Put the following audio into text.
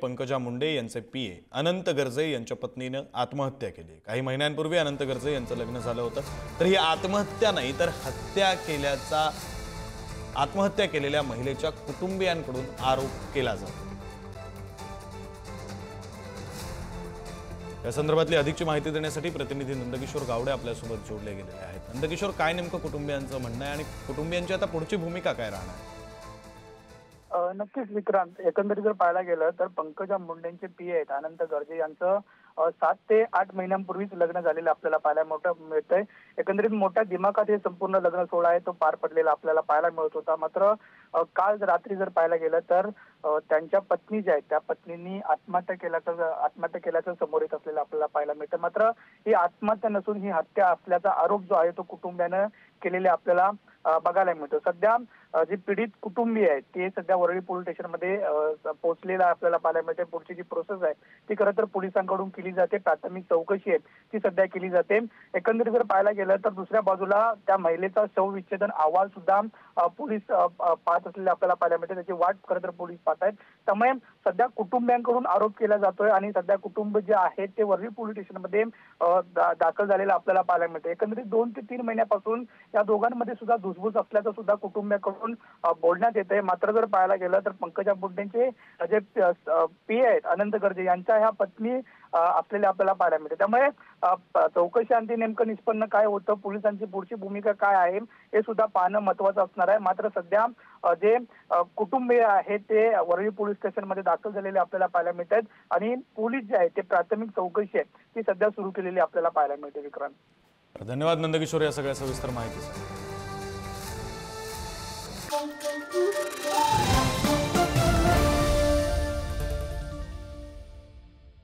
पंकजा मुंडे यांचे पीए अनंत गर्जे यांच्या पत्नीने आत्महत्या केली। काही महिन्यांपूर्वी अनंत गर्जे यांचं लग्न झालं होतं, तर ही आत्महत्या नाही तर आत्महत्या केलेल्या महिलेच्या कुटुंबियांकडून आरोप केला जातो। या संदर्भातली अधिकची माहिती देण्यासाठी प्रतिनिधी नंदकिशोर गावडे आपल्यासोबत जोडले गेलेले आहेत। नंदकिशोर, काय नेमकं कुटुंबियांचं म्हणणं आहे आणि कुटुंबियांची आता पुढची भूमिका काय राहणार आहे? नक्कीच विक्रांत, एकंदरीत जर पाहायला गेलं तर पंकजा मुंडेंचे पीए आहेत अनंत गर्जे यांचं 7 ते 8 महिन्यांपूर्वीच लग्न झालेलं आपल्याला पाहायला मिळतंय। एकंदरीत मोठ्या दिमाखात हे संपूर्ण लग्न सोहळा आहे तो पार पडलेला आपल्याला पाहायला मिळत होता। मात्र काल रात्री जर पाहायला गेलं तर त्यांच्या पत्नी ज्या आहेत त्या पत्नींनी आत्महत्या केल्याचं समोर येत असलेलं आपल्याला पाहायला मिळतं। मात्र ही आत्महत्या नसून ही हत्या असल्याचा आरोप जो आहे तो कुटुंबियानं केलेले आपल्याला बघायला मिळतो। सध्या जे पीडित कुटुंबीय आहेत ते सध्या वरळी पोलीस स्टेशनमध्ये पोहोचलेला आपल्याला पाहायला मिळते। पुढची जी प्रोसेस आहे ती खरं तर पोलिसांकडून केली जाते, प्राथमिक चौकशी आहे ती सध्या केली जाते। एकंदरीत जर पाहायला गेलं तर दुसऱ्या बाजूला त्या महिलेचा शवविच्छेदन अहवाल सुद्धा पोलीस पाहत असलेले आपल्याला पाहायला मिळते, त्याची वाट खरं तर पोलीस पाहत आहेत। त्यामुळे सध्या कुटुंबियांकडून आरोप केला जातोय आणि सध्या कुटुंब जे आहे ते वरळी पोलीस स्टेशनमध्ये दाखल झालेलं आपल्याला पाहायला मिळते। एकंदरीत 2 ते 3 महिन्यापासून या दोघांमध्ये सुद्धा धुसफूस असल्याचं सुद्धा कुटुंबियाकडून बोलण्यात येते। मात्र जर पाहायला गेलं तर पंकजा मुंडेंचे जे पीए आहेत अनंत गर्जे यांच्या ह्या पत्नी असलेल्या आपल्याला पाहायला मिळते। त्यामुळे चौकशी अंती नेमकं निष्पन्न काय होतं, पोलिसांची पुढची भूमिका काय आहे हे सुद्धा पाहणं महत्त्वाचं असणार आहे। मात्र सध्या जे कुटुंबीय आहे ते वरळी पोलीस स्टेशनमध्ये दाखल झालेले आपल्याला पाहायला मिळत आहेत आणि पोलीस जे आहे ते प्राथमिक चौकशी आहे ती सध्या सुरू केलेली आपल्याला पाहायला मिळते। विक्रांत, धन्यवाद नंदकिशोर या सगळ्या सविस्तर माहितीसाठी।